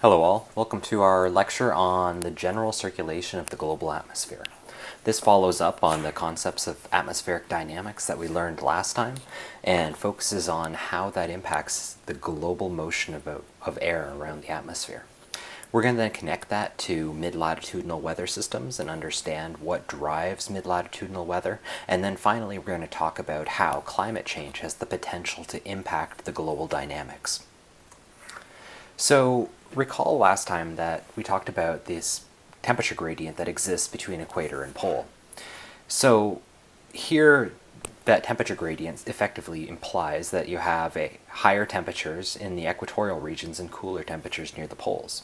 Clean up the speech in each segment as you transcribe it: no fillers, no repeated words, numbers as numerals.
Hello all, welcome to our lecture on the general circulation of the global atmosphere. This follows up on the concepts of atmospheric dynamics that we learned last time and focuses on how that impacts the global motion of air around the atmosphere. We're going to then connect that to mid-latitudinal weather systems and understand what drives mid-latitudinal weather, and then finally we're going to talk about how climate change has the potential to impact the global dynamics. So recall last time that we talked about this temperature gradient that exists between equator and pole. So here that temperature gradient effectively implies that you have higher temperatures in the equatorial regions and cooler temperatures near the poles.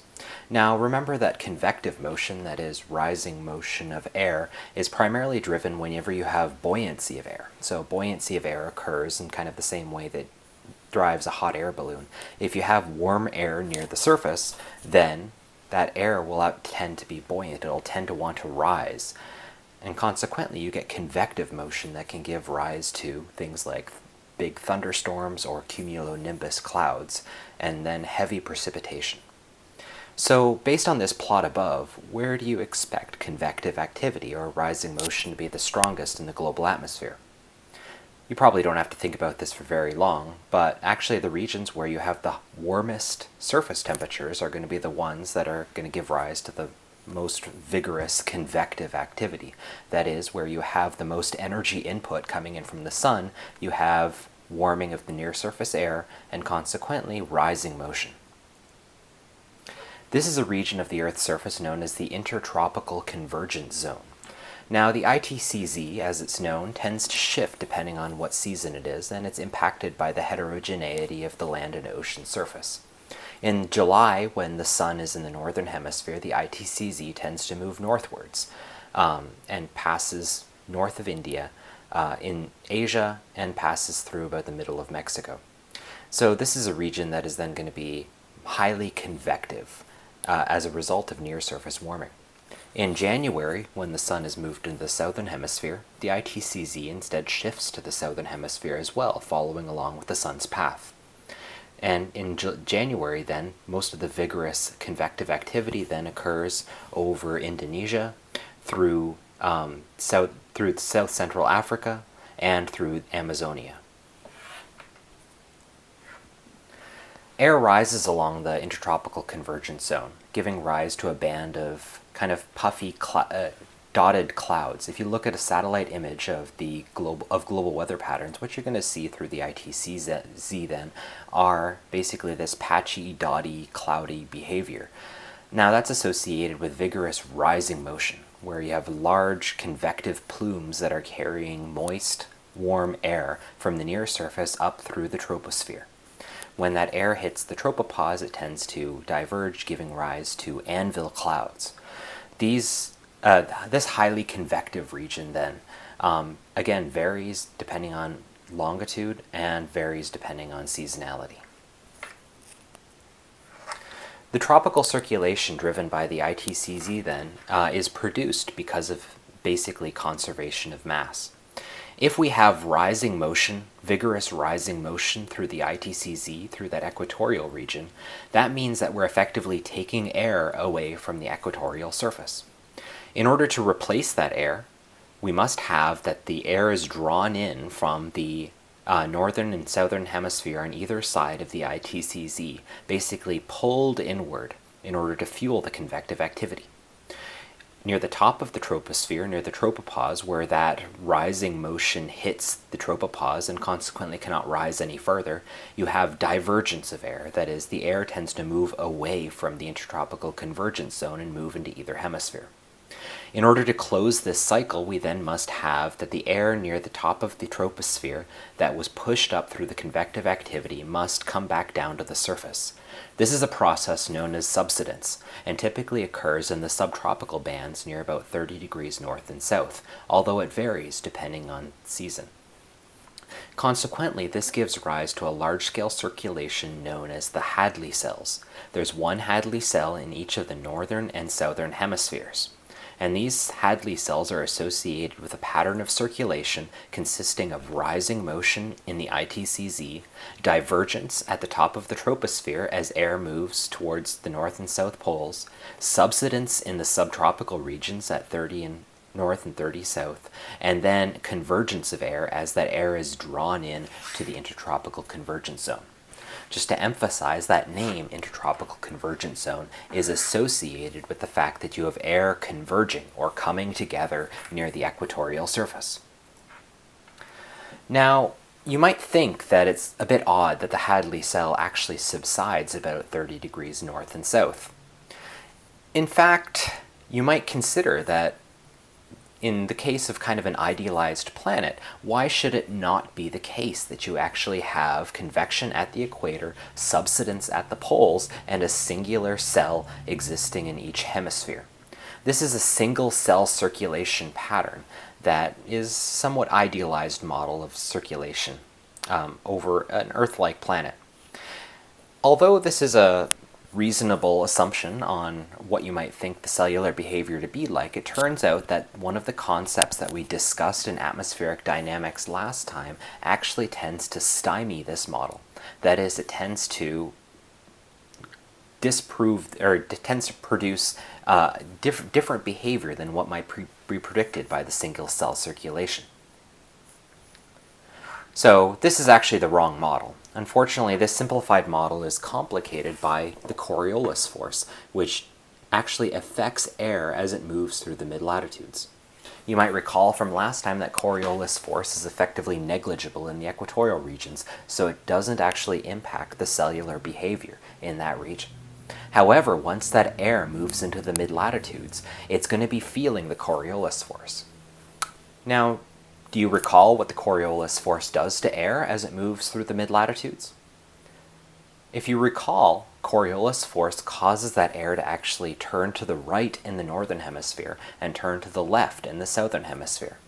Now remember that convective motion, that is rising motion of air, is primarily driven whenever you have buoyancy of air. So buoyancy of air occurs in kind of the same way that drives a hot air balloon. If you have warm air near the surface, then that air will tend to be buoyant. It'll tend to want to rise. And consequently, you get convective motion that can give rise to things like big thunderstorms or cumulonimbus clouds, and then heavy precipitation. So based on this plot above, where do you expect convective activity or rising motion to be the strongest in the global atmosphere? You probably don't have to think about this for very long, but actually the regions where you have the warmest surface temperatures are going to be the ones that are going to give rise to the most vigorous convective activity. That is, where you have the most energy input coming in from the sun, you have warming of the near surface air and consequently rising motion. This is a region of the Earth's surface known as the Intertropical Convergence Zone. Now, the ITCZ, as it's known, tends to shift depending on what season it is, and it's impacted by the heterogeneity of the land and ocean surface. In July, when the sun is in the northern hemisphere, the ITCZ tends to move northwards and passes north of India, in Asia, and passes through about the middle of Mexico. So this is a region that is then going to be highly convective as a result of near-surface warming. In January, when the sun is moved into the southern hemisphere, the ITCZ instead shifts to the southern hemisphere as well, following along with the sun's path. And in January then, most of the vigorous convective activity then occurs over Indonesia, through South Central Africa, and through Amazonia. Air rises along the Intertropical Convergence Zone, giving rise to a band of kind of puffy dotted clouds. If you look at a satellite image of the global weather patterns, what you're going to see through the ITCZ then are basically this patchy, dotty, cloudy behavior. Now that's associated with vigorous rising motion, where you have large convective plumes that are carrying moist, warm air from the near surface up through the troposphere. When that air hits the tropopause, it tends to diverge, giving rise to anvil clouds. This highly convective region then, again, varies depending on longitude and varies depending on seasonality. The tropical circulation driven by the ITCZ then is produced because of basically conservation of mass. If we have rising motion, vigorous rising motion through the ITCZ, through that equatorial region, that means that we're effectively taking air away from the equatorial surface. In order to replace that air, we must have that the air is drawn in from the northern and southern hemisphere on either side of the ITCZ, basically pulled inward in order to fuel the convective activity. Near the top of the troposphere, near the tropopause, where that rising motion hits the tropopause and consequently cannot rise any further, you have divergence of air. That is, the air tends to move away from the intertropical convergence zone and move into either hemisphere. In order to close this cycle, we then must have that the air near the top of the troposphere that was pushed up through the convective activity must come back down to the surface. This is a process known as subsidence, and typically occurs in the subtropical bands near about 30 degrees north and south, although it varies depending on season. Consequently, this gives rise to a large-scale circulation known as the Hadley cells. There's one Hadley cell in each of the northern and southern hemispheres. And these Hadley cells are associated with a pattern of circulation consisting of rising motion in the ITCZ, divergence at the top of the troposphere as air moves towards the north and south poles, subsidence in the subtropical regions at 30 and north and 30 south, and then convergence of air as that air is drawn in to the intertropical convergence zone. Just to emphasize, that name, intertropical convergence zone, is associated with the fact that you have air converging or coming together near the equatorial surface. Now, you might think that it's a bit odd that the Hadley cell actually subsides about 30 degrees north and south. In fact, you might consider that in the case of kind of an idealized planet, why should it not be the case that you actually have convection at the equator, subsidence at the poles, and a singular cell existing in each hemisphere? This is a single cell circulation pattern that is a somewhat idealized model of circulation over an Earth-like planet. Although this is a reasonable assumption on what you might think the cellular behavior to be like, it turns out that one of the concepts that we discussed in atmospheric dynamics last time actually tends to stymie this model. That is, it tends to tends to produce different behavior than what might be predicted by the single cell circulation. So this is actually the wrong model. Unfortunately, this simplified model is complicated by the Coriolis force, which actually affects air as it moves through the mid-latitudes. You might recall from last time that Coriolis force is effectively negligible in the equatorial regions, so it doesn't actually impact the cellular behavior in that region. However, once that air moves into the mid-latitudes, it's going to be feeling the Coriolis force. Now, do you recall what the Coriolis force does to air as it moves through the mid-latitudes? If you recall, Coriolis force causes that air to actually turn to the right in the northern hemisphere and turn to the left in the southern hemisphere.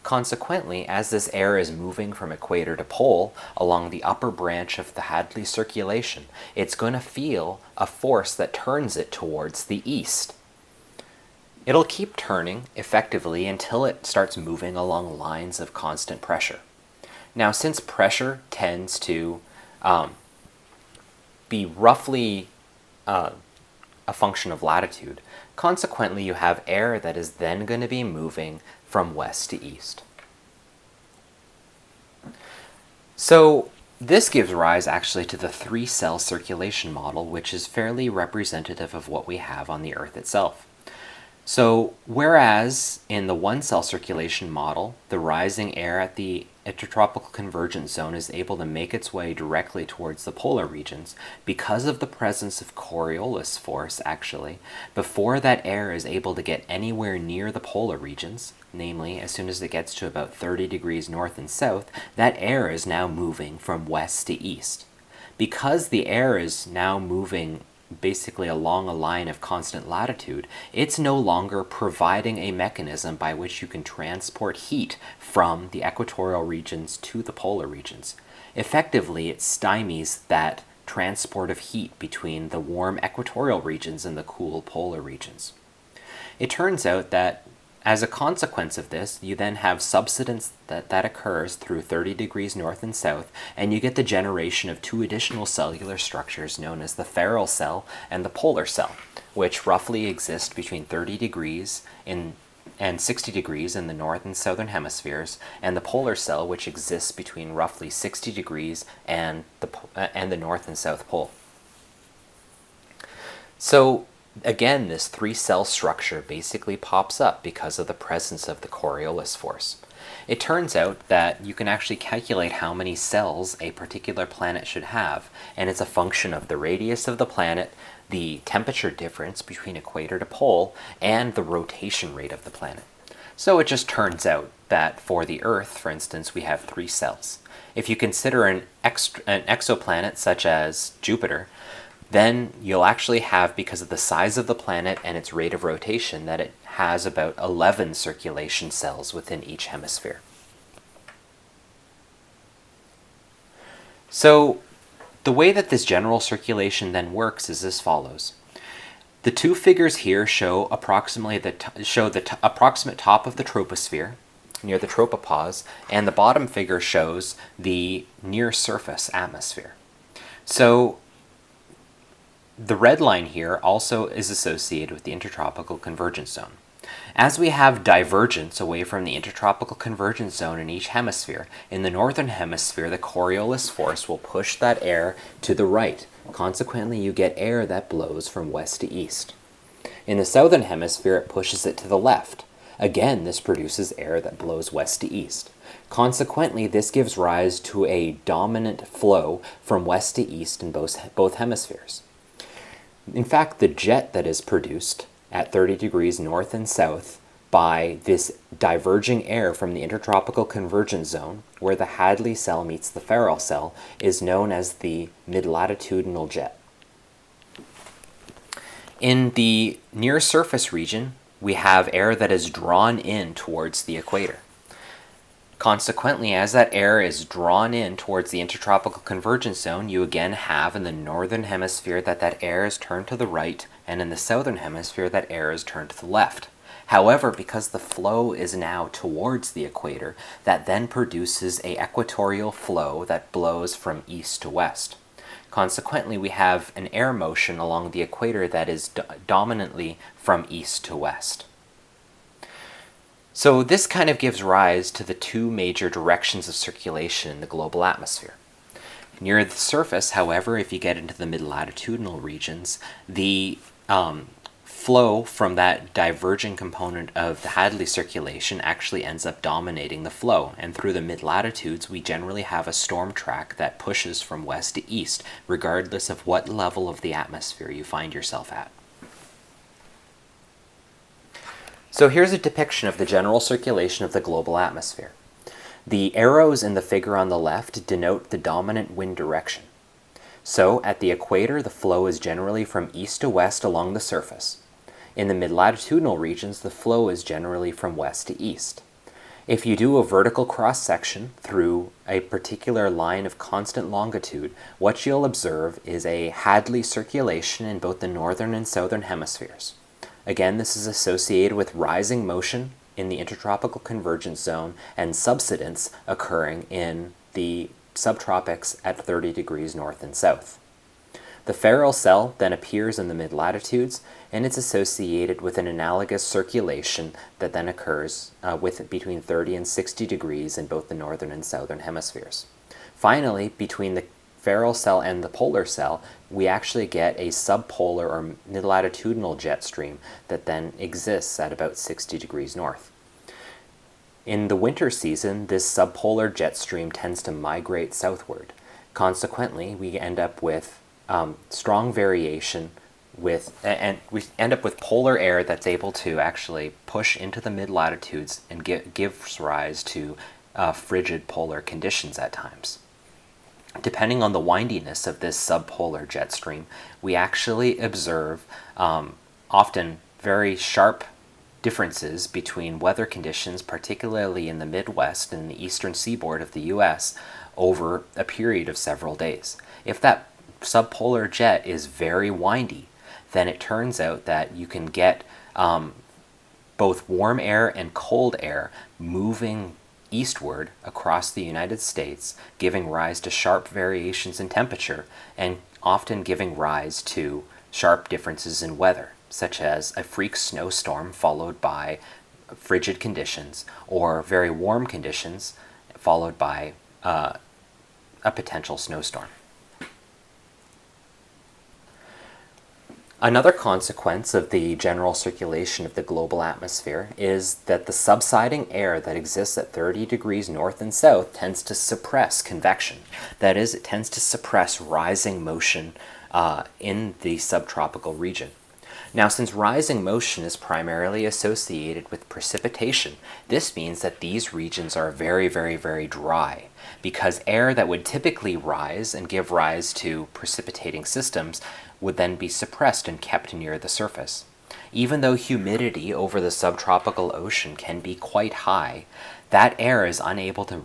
Consequently, as this air is moving from equator to pole along the upper branch of the Hadley circulation, it's going to feel a force that turns it towards the east. It'll keep turning effectively until it starts moving along lines of constant pressure. Now, since pressure tends to be roughly a function of latitude, consequently you have air that is then going to be moving from west to east. So this gives rise actually to the three-cell circulation model, which is fairly representative of what we have on the Earth itself. So whereas in the one-cell circulation model, the rising air at the intertropical convergence zone is able to make its way directly towards the polar regions, because of the presence of Coriolis force actually, before that air is able to get anywhere near the polar regions, namely as soon as it gets to about 30 degrees north and south, that air is now moving from west to east. Because the air is now moving basically along a line of constant latitude, it's no longer providing a mechanism by which you can transport heat from the equatorial regions to the polar regions. Effectively, it stymies that transport of heat between the warm equatorial regions and the cool polar regions. It turns out that as a consequence of this, you then have subsidence that occurs through 30 degrees north and south, and you get the generation of two additional cellular structures known as the feral cell and the polar cell, which roughly exist between 30 degrees and 60 degrees in the north and southern hemispheres, and the polar cell, which exists between roughly 60 degrees and the north and south pole. So again, this three-cell structure basically pops up because of the presence of the Coriolis force. It turns out that you can actually calculate how many cells a particular planet should have, and it's a function of the radius of the planet, the temperature difference between equator to pole, and the rotation rate of the planet. So it just turns out that for the Earth, for instance, we have 3 cells. If you consider an exoplanet such as Jupiter, then you'll actually have, because of the size of the planet and its rate of rotation, that it has about 11 circulation cells within each hemisphere. So the way that this general circulation then works is as follows. The two figures here show approximately the approximate top of the troposphere near the tropopause, and the bottom figure shows the near surface atmosphere. So the red line here also is associated with the intertropical convergence zone. As we have divergence away from the intertropical convergence zone in each hemisphere, in the northern hemisphere the Coriolis force will push that air to the right. Consequently, you get air that blows from west to east. In the southern hemisphere, it pushes it to the left. Again, this produces air that blows west to east. Consequently, this gives rise to a dominant flow from west to east in both hemispheres. In fact, the jet that is produced at 30 degrees north and south by this diverging air from the intertropical convergence zone, where the Hadley cell meets the Ferrel cell, is known as the mid-latitudinal jet. In the near surface region, we have air that is drawn in towards the equator. Consequently, as that air is drawn in towards the intertropical convergence zone, you again have in the northern hemisphere that air is turned to the right, and in the southern hemisphere that air is turned to the left. However, because the flow is now towards the equator, that then produces an equatorial flow that blows from east to west. Consequently, we have an air motion along the equator that is dominantly from east to west. So this kind of gives rise to the two major directions of circulation in the global atmosphere. Near the surface, however, if you get into the mid-latitudinal regions, the flow from that diverging component of the Hadley circulation actually ends up dominating the flow, and through the mid-latitudes we generally have a storm track that pushes from west to east, regardless of what level of the atmosphere you find yourself at. So here's a depiction of the general circulation of the global atmosphere. The arrows in the figure on the left denote the dominant wind direction. So at the equator, the flow is generally from east to west along the surface. In the mid-latitudinal regions, the flow is generally from west to east. If you do a vertical cross-section through a particular line of constant longitude, what you'll observe is a Hadley circulation in both the northern and southern hemispheres. Again, this is associated with rising motion in the intertropical convergence zone and subsidence occurring in the subtropics at 30 degrees north and south. The Ferrel cell then appears in the mid-latitudes, and it's associated with an analogous circulation that then occurs between 30 and 60 degrees in both the northern and southern hemispheres. Finally, between the Ferrel cell and the polar cell, we actually get a subpolar or mid-latitudinal jet stream that then exists at about 60 degrees north. In the winter season, this subpolar jet stream tends to migrate southward. Consequently, we end up with strong variation and we end up with polar air that's able to actually push into the mid-latitudes and gives rise to frigid polar conditions at times. Depending on the windiness of this subpolar jet stream, we actually observe often very sharp differences between weather conditions, particularly in the Midwest and the eastern seaboard of the U.S., over a period of several days. If that subpolar jet is very windy, then it turns out that you can get both warm air and cold air moving eastward across the United States, giving rise to sharp variations in temperature and often giving rise to sharp differences in weather, such as a freak snowstorm followed by frigid conditions, or very warm conditions followed by a potential snowstorm. Another consequence of the general circulation of the global atmosphere is that the subsiding air that exists at 30 degrees north and south tends to suppress convection. That is, it tends to suppress rising motion in the subtropical region. Now, since rising motion is primarily associated with precipitation, this means that these regions are very, very, very dry, because air that would typically rise and give rise to precipitating systems would then be suppressed and kept near the surface. Even though humidity over the subtropical ocean can be quite high, that air is unable to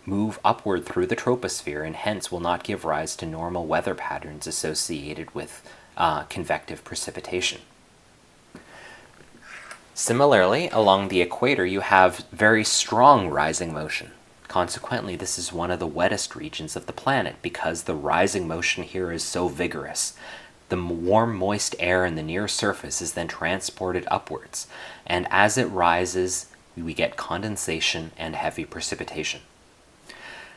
move upward through the troposphere and hence will not give rise to normal weather patterns associated with convective precipitation. Similarly, along the equator, you have very strong rising motion. Consequently, this is one of the wettest regions of the planet because the rising motion here is so vigorous. The warm, moist air in the near surface is then transported upwards, and as it rises, we get condensation and heavy precipitation.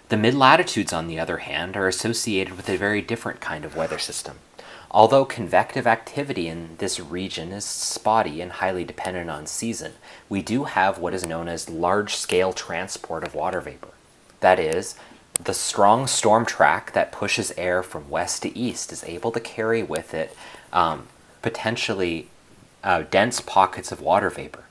The mid-latitudes, on the other hand, are associated with a very different kind of weather system. Although convective activity in this region is spotty and highly dependent on season, we do have what is known as large-scale transport of water vapor. That is, the strong storm track that pushes air from west to east is able to carry with it potentially dense pockets of water vapor.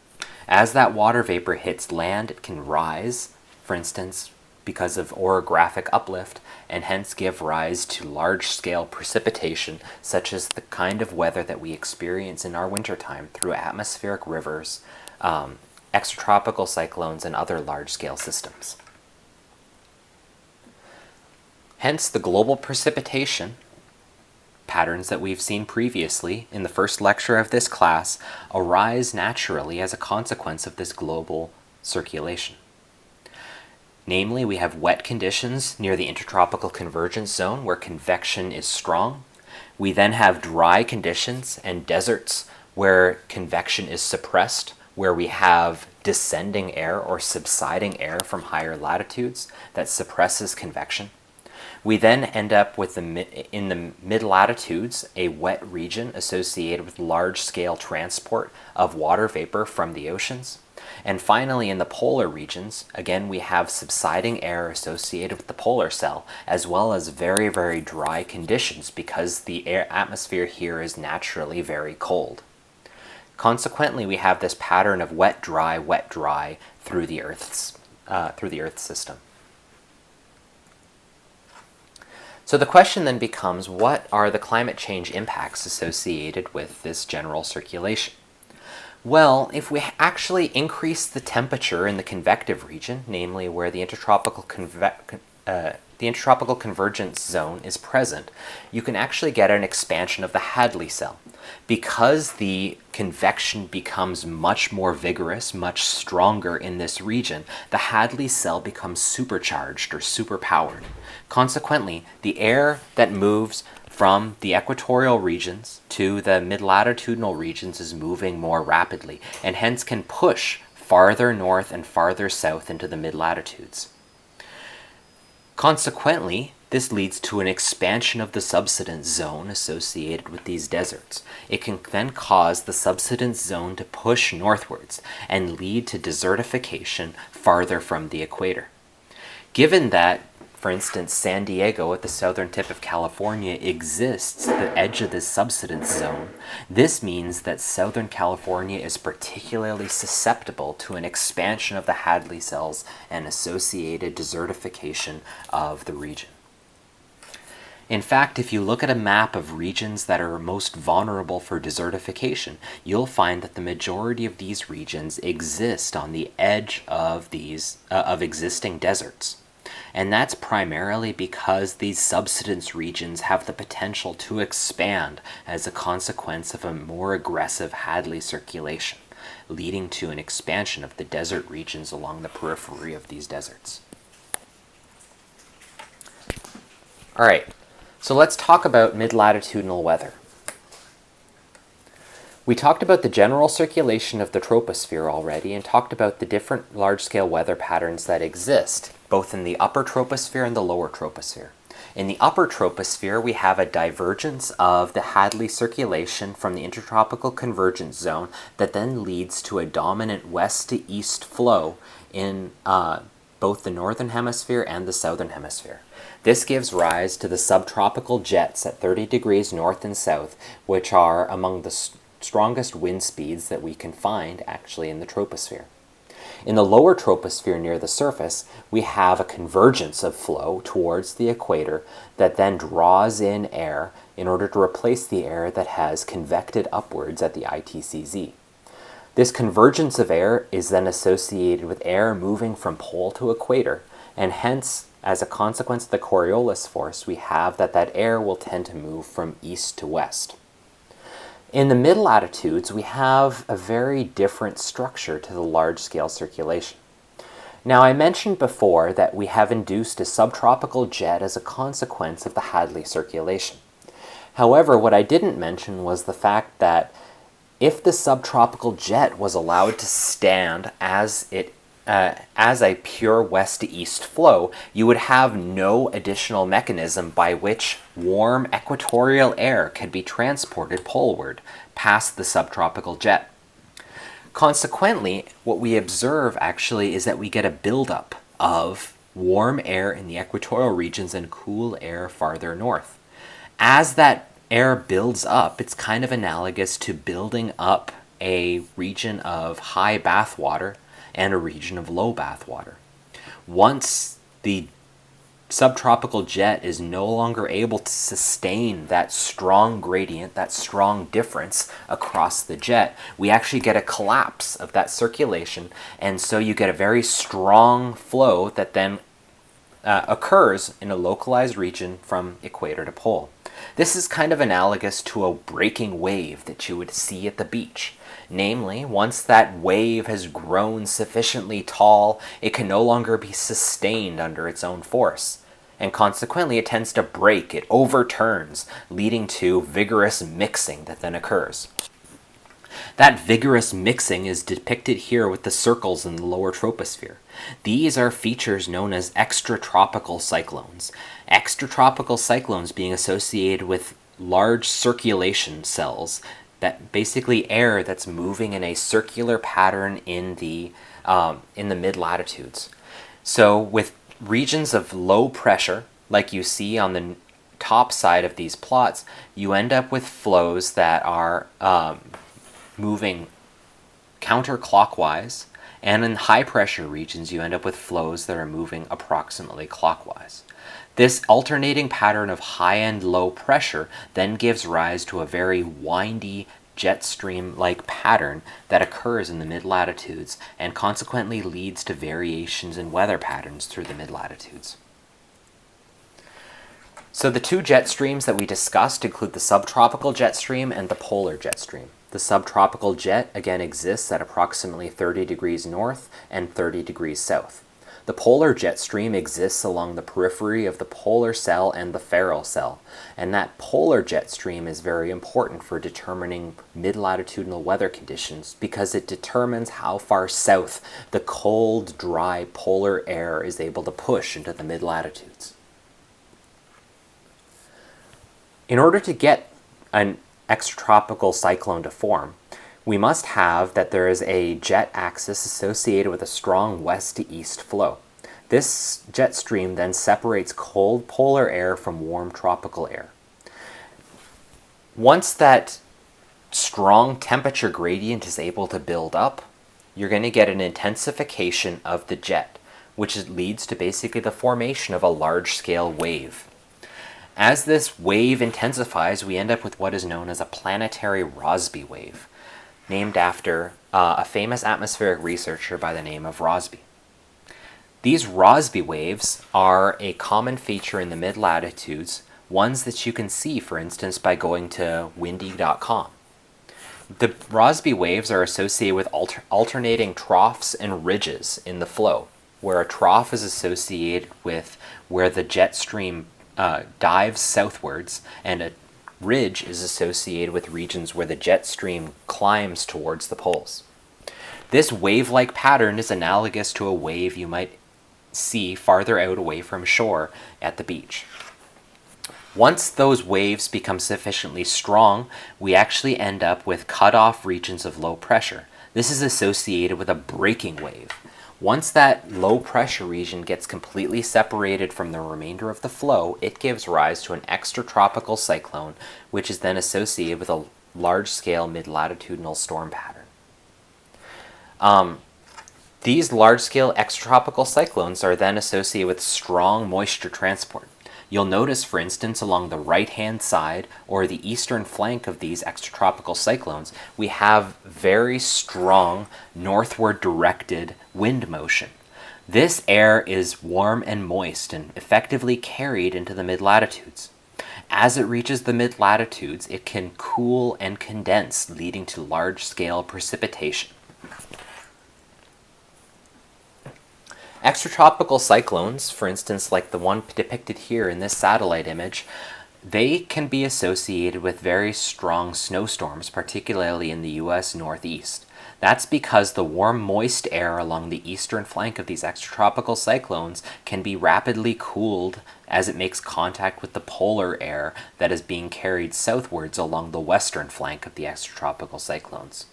As that water vapor hits land, it can rise, for instance, because of orographic uplift, and hence give rise to large-scale precipitation, such as the kind of weather that we experience in our wintertime through atmospheric rivers, extratropical cyclones, and other large-scale systems. Hence, the global precipitation patterns that we've seen previously in the first lecture of this class arise naturally as a consequence of this global circulation. Namely, we have wet conditions near the intertropical convergence zone where convection is strong. We then have dry conditions and deserts where convection is suppressed, where we have descending air or subsiding air from higher latitudes that suppresses convection. We then end up with in the mid-latitudes a wet region associated with large-scale transport of water vapor from the oceans. And finally, in the polar regions, again, we have subsiding air associated with the polar cell, as well as very, very dry conditions because the atmosphere here is naturally very cold. Consequently, we have this pattern of wet, dry through the Earth's system. So the question then becomes, what are the climate change impacts associated with this general circulation? Well, if we actually increase the temperature in the convective region, namely where the intertropical convergence zone is present, you can actually get an expansion of the Hadley cell. Because the convection becomes much more vigorous, much stronger in this region, the Hadley cell becomes supercharged or superpowered. Consequently, the air that moves from the equatorial regions to the mid-latitudinal regions is moving more rapidly, and hence can push farther north and farther south into the mid-latitudes. Consequently, this leads to an expansion of the subsidence zone associated with these deserts. It can then cause the subsidence zone to push northwards and lead to desertification farther from the equator. Given that, for instance, San Diego at the southern tip of California exists at the edge of this subsidence zone, this means that Southern California is particularly susceptible to an expansion of the Hadley cells and associated desertification of the region. In fact, if you look at a map of regions that are most vulnerable for desertification, you'll find that the majority of these regions exist on the edge of existing deserts. And that's primarily because these subsidence regions have the potential to expand as a consequence of a more aggressive Hadley circulation, leading to an expansion of the desert regions along the periphery of these deserts. All right, so let's talk about mid-latitudinal weather. We talked about the general circulation of the troposphere already and talked about the different large-scale weather patterns that exist, both in the upper troposphere and the lower troposphere. In the upper troposphere, we have a divergence of the Hadley circulation from the intertropical convergence zone that then leads to a dominant west to east flow in both the northern hemisphere and the southern hemisphere. This gives rise to the subtropical jets at 30 degrees north and south, which are among the strongest wind speeds that we can find actually in the troposphere. In the lower troposphere near the surface, we have a convergence of flow towards the equator that then draws in air in order to replace the air that has convected upwards at the ITCZ. This convergence of air is then associated with air moving from pole to equator, and hence, as a consequence of the Coriolis force, we have that air will tend to move from east to west. In the mid-latitudes, we have a very different structure to the large-scale circulation. Now, I mentioned before that we have induced a subtropical jet as a consequence of the Hadley circulation. However, what I didn't mention was the fact that if the subtropical jet was allowed to stand as a pure west to east flow, you would have no additional mechanism by which warm equatorial air could be transported poleward past the subtropical jet. Consequently, what we observe actually is that we get a buildup of warm air in the equatorial regions and cool air farther north. As that air builds up, it's kind of analogous to building up a region of high bath water and a region of low bath water. Once the subtropical jet is no longer able to sustain that strong gradient, that strong difference across the jet, we actually get a collapse of that circulation, and so you get a very strong flow that then occurs in a localized region from equator to pole. This is kind of analogous to a breaking wave that you would see at the beach. Namely, once that wave has grown sufficiently tall, it can no longer be sustained under its own force, and consequently it tends to break, it overturns, leading to vigorous mixing that then occurs. That vigorous mixing is depicted here with the circles in the lower troposphere. These are features known as extratropical cyclones. Extratropical cyclones being associated with large circulation cells, that basically air that's moving in a circular pattern in the mid-latitudes. So with regions of low pressure, like you see on the top side of these plots, you end up with flows that are moving counterclockwise, and in high pressure regions you end up with flows that are moving approximately clockwise. This alternating pattern of high and low pressure then gives rise to a very windy jet stream-like pattern that occurs in the mid-latitudes and consequently leads to variations in weather patterns through the mid-latitudes. So the two jet streams that we discussed include the subtropical jet stream and the polar jet stream. The subtropical jet again exists at approximately 30 degrees north and 30 degrees south. The polar jet stream exists along the periphery of the polar cell and the Ferrel cell, and that polar jet stream is very important for determining mid-latitudinal weather conditions because it determines how far south the cold, dry polar air is able to push into the mid-latitudes. In order to get an extratropical cyclone to form, we must have that there is a jet axis associated with a strong west to east flow. This jet stream then separates cold polar air from warm tropical air. Once that strong temperature gradient is able to build up, you're going to get an intensification of the jet, which leads to basically the formation of a large-scale wave. As this wave intensifies, we end up with what is known as a planetary Rossby wave, named after a famous atmospheric researcher by the name of Rossby. These Rossby waves are a common feature in the mid-latitudes, ones that you can see, for instance, by going to windy.com. The Rossby waves are associated with alternating troughs and ridges in the flow, where a trough is associated with where the jet stream dives southwards, and a ridge is associated with regions where the jet stream climbs towards the poles. This wave-like pattern is analogous to a wave you might see farther out away from shore at the beach. Once those waves become sufficiently strong, we actually end up with cut-off regions of low pressure. This is associated with a breaking wave. Once that low pressure region gets completely separated from the remainder of the flow, it gives rise to an extratropical cyclone, which is then associated with a large-scale mid-latitudinal storm pattern. These large-scale extratropical cyclones are then associated with strong moisture transport. You'll notice, for instance, along the right-hand side or the eastern flank of these extratropical cyclones, we have very strong northward directed wind motion. This air is warm and moist and effectively carried into the mid-latitudes. As it reaches the mid-latitudes, it can cool and condense, leading to large-scale precipitation. Extratropical cyclones, for instance, like the one depicted here in this satellite image, they can be associated with very strong snowstorms, particularly in the U.S. Northeast. That's because the warm, moist air along the eastern flank of these extratropical cyclones can be rapidly cooled as it makes contact with the polar air that is being carried southwards along the western flank of the extratropical cyclones.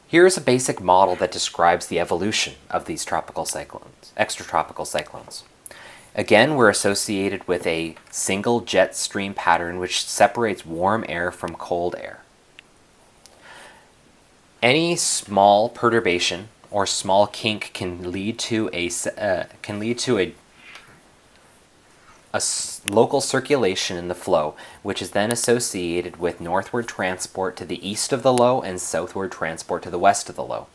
Here's a basic model that describes the evolution of these tropical cyclones, extratropical cyclones. Again, we're associated with a single jet stream pattern which separates warm air from cold air. Any small perturbation or small kink can lead to a local circulation in the flow, which is then associated with northward transport to the east of the low and southward transport to the west of the low.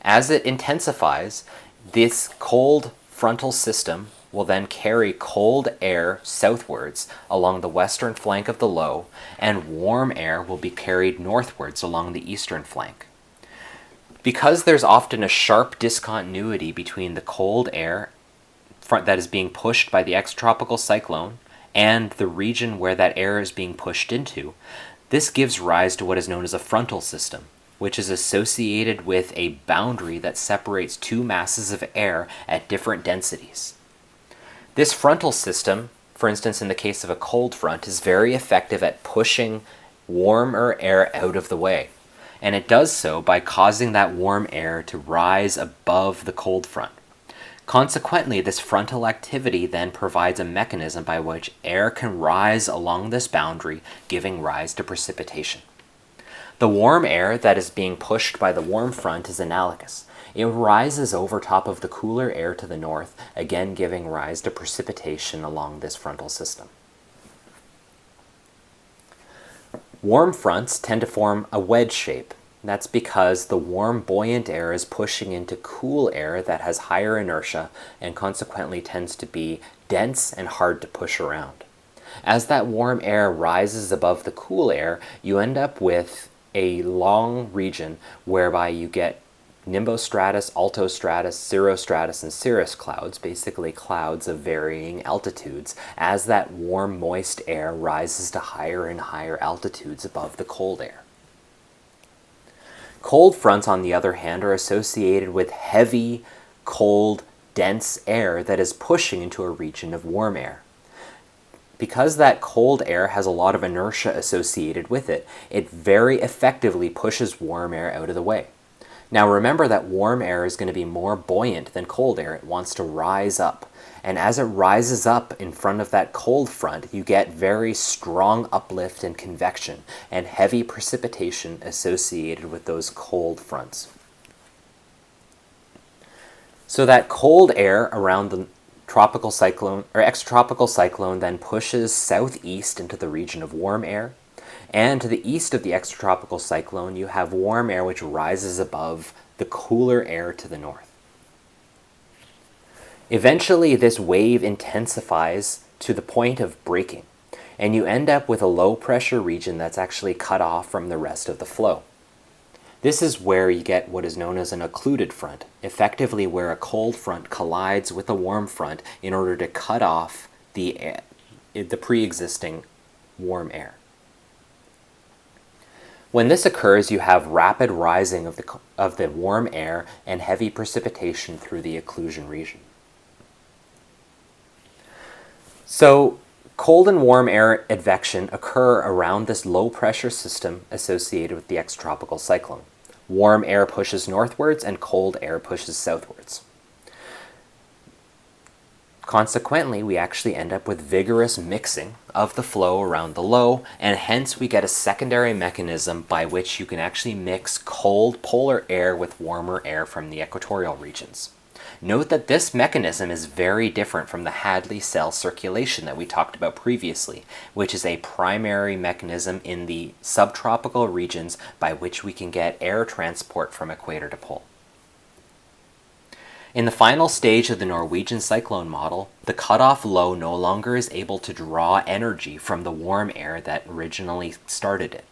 As it intensifies, this cold frontal system will then carry cold air southwards along the western flank of the low, and warm air will be carried northwards along the eastern flank. Because there's often a sharp discontinuity between the cold air that is being pushed by the extratropical cyclone and the region where that air is being pushed into, this gives rise to what is known as a frontal system, which is associated with a boundary that separates two masses of air at different densities. This frontal system, for instance in the case of a cold front, is very effective at pushing warmer air out of the way. And it does so by causing that warm air to rise above the cold front. Consequently, this frontal activity then provides a mechanism by which air can rise along this boundary, giving rise to precipitation. The warm air that is being pushed by the warm front is analogous. It rises over top of the cooler air to the north, again giving rise to precipitation along this frontal system. Warm fronts tend to form a wedge shape. That's because the warm, buoyant air is pushing into cool air that has higher inertia and consequently tends to be dense and hard to push around. As that warm air rises above the cool air, you end up with a long region whereby you get nimbostratus, altostratus, cirrostratus, and cirrus clouds, basically clouds of varying altitudes, as that warm, moist air rises to higher and higher altitudes above the cold air. Cold fronts, on the other hand, are associated with heavy, cold, dense air that is pushing into a region of warm air. Because that cold air has a lot of inertia associated with it, it very effectively pushes warm air out of the way. Now remember that warm air is going to be more buoyant than cold air. It wants to rise up. And as it rises up in front of that cold front, you get very strong uplift and convection and heavy precipitation associated with those cold fronts. So that cold air around the tropical cyclone or extratropical cyclone then pushes southeast into the region of warm air. And to the east of the extratropical cyclone, you have warm air which rises above the cooler air to the north. Eventually, this wave intensifies to the point of breaking, and you end up with a low-pressure region that's actually cut off from the rest of the flow. This is where you get what is known as an occluded front, effectively where a cold front collides with a warm front in order to cut off the pre-existing warm air. When this occurs, you have rapid rising of the warm air and heavy precipitation through the occlusion region. So, cold and warm air advection occur around this low-pressure system associated with the extratropical cyclone. Warm air pushes northwards and cold air pushes southwards. Consequently, we actually end up with vigorous mixing of the flow around the low, and hence we get a secondary mechanism by which you can actually mix cold polar air with warmer air from the equatorial regions. Note that this mechanism is very different from the Hadley cell circulation that we talked about previously, which is a primary mechanism in the subtropical regions by which we can get air transport from equator to pole. In the final stage of the Norwegian cyclone model, the cutoff low no longer is able to draw energy from the warm air that originally started it.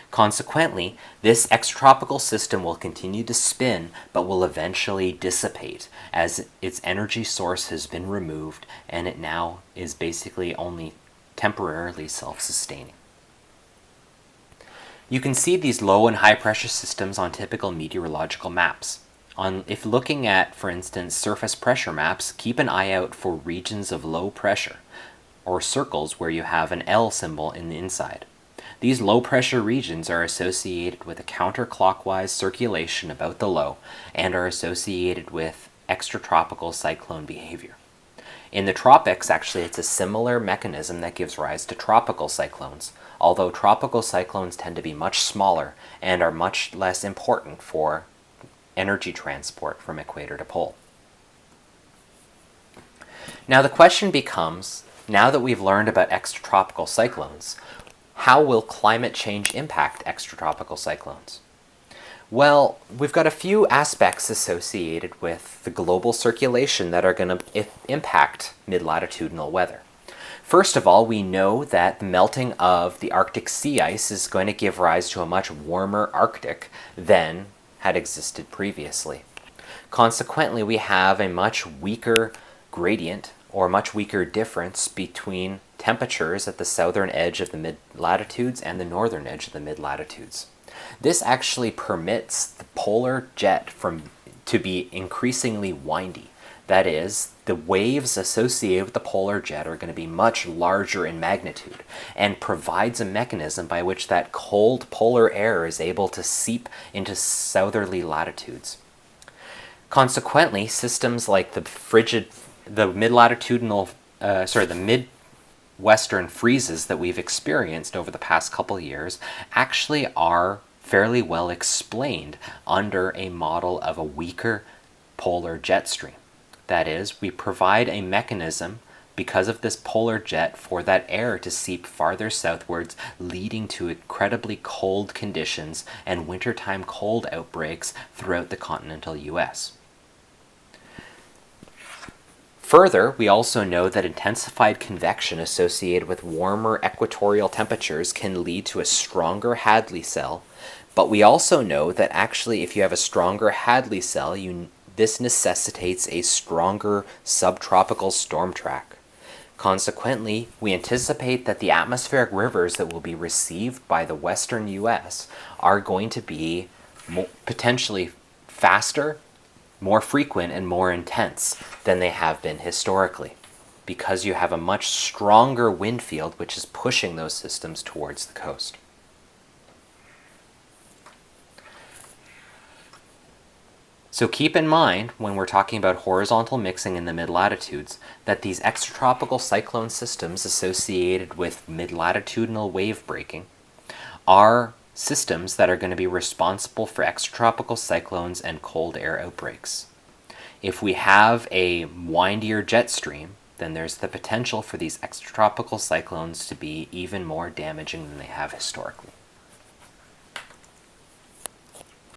Consequently, this extratropical system will continue to spin but will eventually dissipate as its energy source has been removed and it now is basically only temporarily self-sustaining. You can see these low and high pressure systems on typical meteorological maps. If looking at, for instance, surface pressure maps, keep an eye out for regions of low pressure, or circles where you have an L symbol in the inside. These low pressure regions are associated with a counterclockwise circulation about the low and are associated with extratropical cyclone behavior. In the tropics, actually, it's a similar mechanism that gives rise to tropical cyclones, although tropical cyclones tend to be much smaller and are much less important for energy transport from equator to pole. Now the question becomes, now that we've learned about extratropical cyclones, how will climate change impact extratropical cyclones? Well, we've got a few aspects associated with the global circulation that are going to impact mid-latitudinal weather. First of all, we know that the melting of the Arctic sea ice is going to give rise to a much warmer Arctic than had existed previously. Consequently, we have a much weaker gradient or much weaker difference between temperatures at the southern edge of the mid-latitudes and the northern edge of the mid-latitudes. This actually permits the polar jet to be increasingly windy. That is, the waves associated with the polar jet are going to be much larger in magnitude and provides a mechanism by which that cold polar air is able to seep into southerly latitudes. Consequently, systems like the mid-western freezes that we've experienced over the past couple years actually are fairly well explained under a model of a weaker polar jet stream. That is, we provide a mechanism because of this polar jet for that air to seep farther southwards, leading to incredibly cold conditions and wintertime cold outbreaks throughout the continental US. Further, we also know that intensified convection associated with warmer equatorial temperatures can lead to a stronger Hadley cell, but we also know that actually if you have a stronger Hadley cell, this necessitates a stronger subtropical storm track. Consequently, we anticipate that the atmospheric rivers that will be received by the western US are going to be potentially faster, more frequent, and more intense than they have been historically, because you have a much stronger wind field which is pushing those systems towards the coast. So keep in mind, when we're talking about horizontal mixing in the mid-latitudes, that these extratropical cyclone systems associated with mid-latitudinal wave breaking are systems that are going to be responsible for extratropical cyclones and cold air outbreaks. If we have a windier jet stream, then there's the potential for these extratropical cyclones to be even more damaging than they have historically.